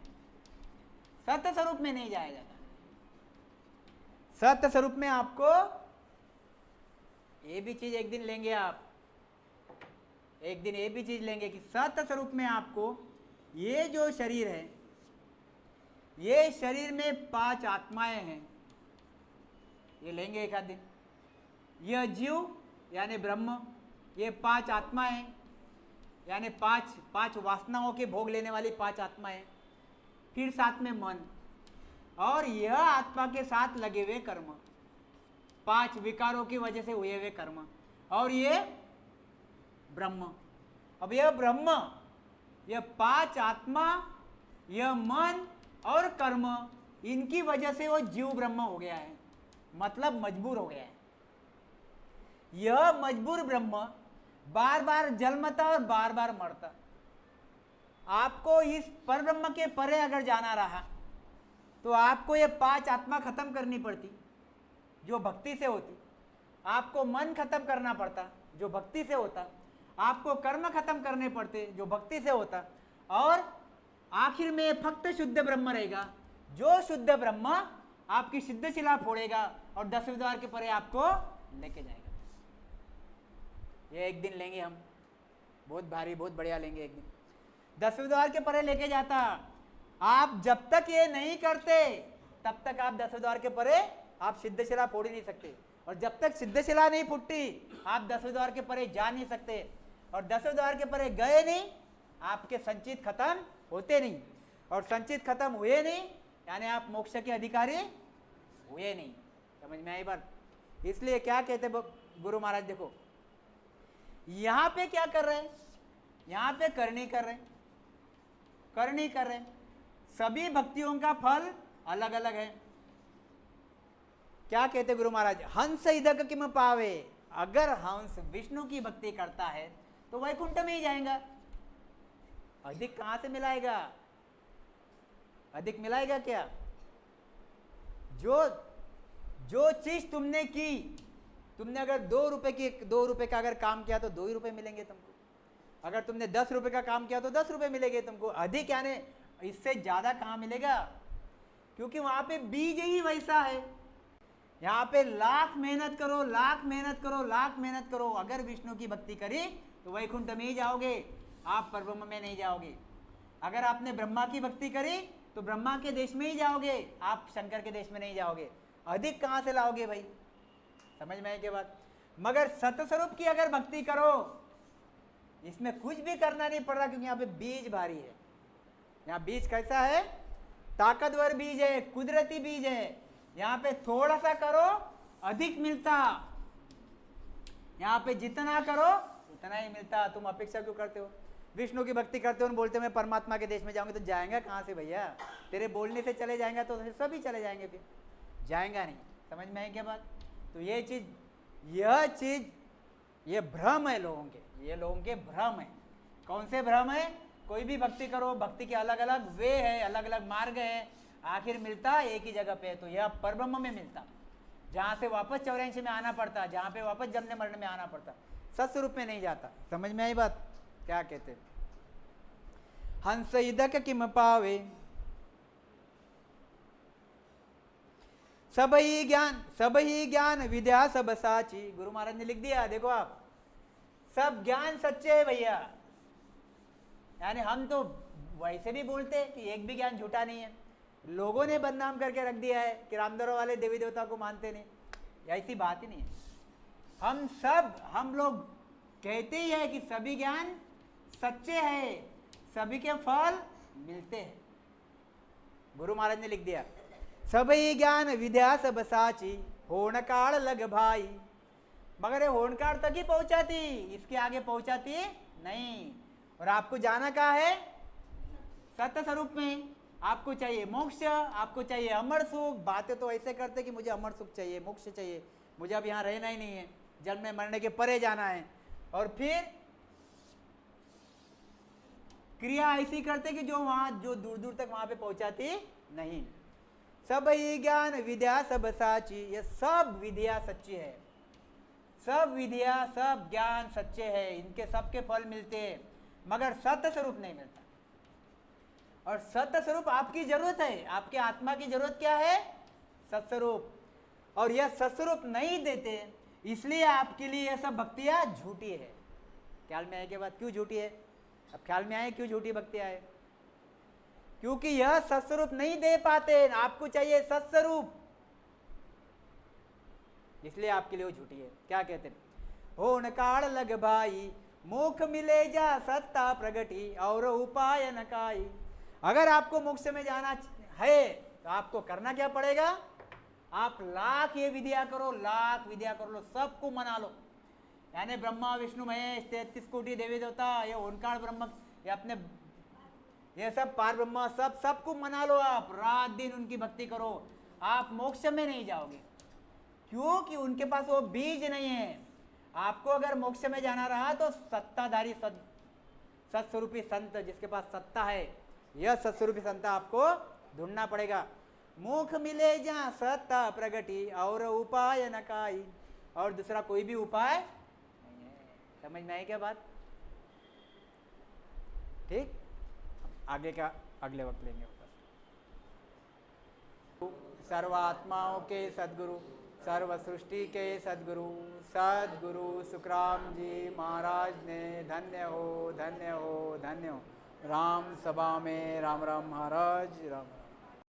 A: सत्य स्वरूप में नहीं जाया जाता। सत्य स्वरूप में आपको ये भी चीज एक दिन लेंगे आप, एक दिन ये भी चीज लेंगे कि सत्य स्वरूप में आपको ये जो शरीर है, ये शरीर में 5 आत्माएं हैं, ये लेंगे एक आध दिन। यह जीव यानी ब्रह्म, ये 5 आत्माएं यानी पांच वासनाओं के भोग लेने वाली 5 आत्माएं, फिर साथ में मन, और यह आत्मा के साथ लगे हुए कर्म, 5 विकारों की वजह से हुए हुए कर्म, और ये ब्रह्म। अब यह ब्रह्म, यह 5 आत्मा, यह मन और कर्म, इनकी वजह से वो जीव ब्रह्म हो गया है, मतलब मजबूर हो गया है। यह मजबूर ब्रह्म बार बार जन्मता और बार बार मरता। आपको इस परब्रह्म के परे अगर जाना रहा तो आपको ये 5 आत्मा खत्म करनी पड़ती जो भक्ति से होती, आपको मन खत्म करना पड़ता जो भक्ति से होता, आपको कर्म खत्म करने पड़ते जो भक्ति से होता, और आखिर में फक्त शुद्ध ब्रह्म रहेगा, जो शुद्ध ब्रह्म आपकी सिद्ध शिला फोड़ेगा और 10वें द्वार के परे आपको लेके जाएगा। ये एक दिन लेंगे हम, बहुत भारी, बहुत बढ़िया लेंगे एक दिन। 10वें द्वार के परे लेके जाता। आप जब तक ये नहीं करते तब तक आप 10वें द्वार के परे आप सिद्धशिला फोड़ ही नहीं सकते, और जब तक सिद्धशिला नहीं फूटती आप 10वें द्वार के परे जा नहीं सकते, और 10वें द्वार के परे गए नहीं आपके संचित खत्म होते नहीं, और संचित खत्म हुए नहीं यानी आप मोक्ष के अधिकारी हुए नहीं। समझ में आई बात? इसलिए क्या कहते गुरु महाराज, देखो यहां पे क्या कर रहे हैं, यहां पे करनी कर रहे हैं, करनी कर रहे हैं। सभी भक्तियों का फल अलग अलग है। क्या कहते गुरु महाराज, हंस इदक किम पावे, अगर हंस विष्णु की भक्ति करता है तो वैकुंठ में ही जाएगा। अधिक कहां से मिलाएगा? अधिक मिलाएगा क्या? जो चीज तुमने की, तुमने अगर 2 रुपए का अगर काम किया तो 2 ही रुपए मिलेंगे तुमको, अगर तुमने 10 रुपए का काम किया तो 10 रुपए मिलेंगे तुमको। अधिक यानी इससे ज्यादा कहां मिलेगा? क्योंकि वहां पे बीज ही वैसा है। यहाँ पे लाख मेहनत करो, लाख मेहनत करो, लाख मेहनत करो, अगर विष्णु की भक्ति करी तो वैकुंठ में ही जाओगे, आप परब्रह्म में नहीं जाओगे। अगर आपने ब्रह्मा की भक्ति करी तो ब्रह्मा के देश में ही जाओगे, आप शंकर के देश में नहीं जाओगे। अधिक कहाँ से लाओगे भाई? समझ में आए के बाद? मगर सतस्वरूप की अगर भक्ति करो, इसमें कुछ भी करना नहीं पड़ रहा, क्योंकि यहाँ पे बीज भारी है। यहाँ बीज कैसा है? ताकतवर बीज है, कुदरती बीज है। यहाँ पे थोड़ा सा करो अधिक मिलता, यहाँ पे जितना करो उतना ही मिलता। तुम अपेक्षा क्यों करते हो? विष्णु की भक्ति करते हो, बोलते हो मैं परमात्मा के देश में जाऊंगे, तो जाएंगे कहाँ से भैया? तेरे बोलने से चले जाएंगे तो सभी चले जाएंगे, फिर जाएंगा नहीं। समझ में आई क्या बात? तो ये चीज ये भ्रम है लोगों के, ये लोगों के भ्रम है। कौन से भ्रम है? कोई भी भक्ति करो, भक्ति के अलग अलग वे है, अलग अलग मार्ग है, आखिर मिलता एक ही जगह पे। तो यह परब्रह्म में मिलता, जहां से वापस 84 में आना पड़ता, जहां पे वापस जन्म मरण में आना पड़ता, सत्स्वरूप में नहीं जाता। समझ में आई बात? क्या कहते? हंस इदक किम पावे, सब ही ज्ञान विद्या सब साची। गुरु महाराज ने लिख दिया, देखो आप, सब ज्ञान सच्चे है भैया। यानी हम तो वैसे भी बोलते कि एक भी ज्ञान झूठा नहीं है। लोगों ने बदनाम करके रख दिया है कि रामदेव वाले देवी देवता को मानते नहीं, ऐसी बात ही नहीं है। हम लोग कहते ही है कि सभी ज्ञान सच्चे हैं, सभी के फल मिलते हैं। गुरु महाराज ने लिख दिया, सभी ज्ञान विद्या सब साची, होनकाल लग भाई। मगर ये होनकाल तक ही पहुंचाती, इसके आगे पहुंचाती नहीं। और आपको जाना कहाँ है? सत्य स्वरूप में। आपको चाहिए मोक्ष, आपको चाहिए अमर सुख। बातें तो ऐसे करते कि मुझे अमर सुख चाहिए, मोक्ष चाहिए, मुझे अब यहाँ रहना ही नहीं है, जन्म में मरने के परे जाना है। और फिर क्रिया ऐसी करते कि जो दूर दूर तक वहां पे पहुंचाती नहीं। सब ही ज्ञान विद्या सब साची, ये सब विद्या सच्ची है, सब विद्या सब ज्ञान सच्चे हैं, इनके सबके फल मिलते हैं, मगर सत्य स्वरूप नहीं मिलता। और सत्य स्वरूप आपकी जरूरत है, आपके आत्मा की जरूरत क्या है? सत्स्वरूप। और यह सत्स्वरूप नहीं देते, इसलिए आपके लिए यह सब भक्तियां झूठी है। ख्याल में आए के बाद क्यों झूठी है? अब ख्याल में आए क्यों झूठी भक्तियां है? क्योंकि यह सत्स्वरूप नहीं दे पाते, आपको चाहिए सत्स्वरूप, इसलिए आपके लिए वो झूठी है। क्या कहते हैं? होन काल लग भाई, मुख मिले जा सत्ता प्रगटी, और उपाय न काई। अगर आपको मोक्ष में जाना है तो आपको करना क्या पड़ेगा? आप लाख ये विद्या करो, लाख विद्या कर लो, सबको मना लो। यानी ब्रह्मा विष्णु महेश 33 कोटि देवी देवता, ये ओंकार ब्रह्म, ये अपने ये सब पार ब्रह्मा, सबको मना लो। आप रात दिन उनकी भक्ति करो, आप मोक्ष में नहीं जाओगे। क्योंकि उनके पास वो बीज नहीं है। आपको अगर मोक्ष में जाना रहा तो सत्ताधारी सत्स्वरूपी संत, जिसके पास सत्ता है, यह सत्स्वरूपी संत आपको ढूंढना पड़ेगा। मुख मिले जा सत्ता प्रगटी, और उपाय न काई। और दूसरा कोई भी उपाय नहीं है। समझ में आई क्या बात? ठीक, आगे का अगले वक्त लेंगे वापस। सर्वात्माओं के सद्गुरु सर्व सृष्टि के सद्गुरु सुखराम जी महाराज ने धन्य हो धन्य हो धन्य हो। राम सभा में राम राम महाराज राम।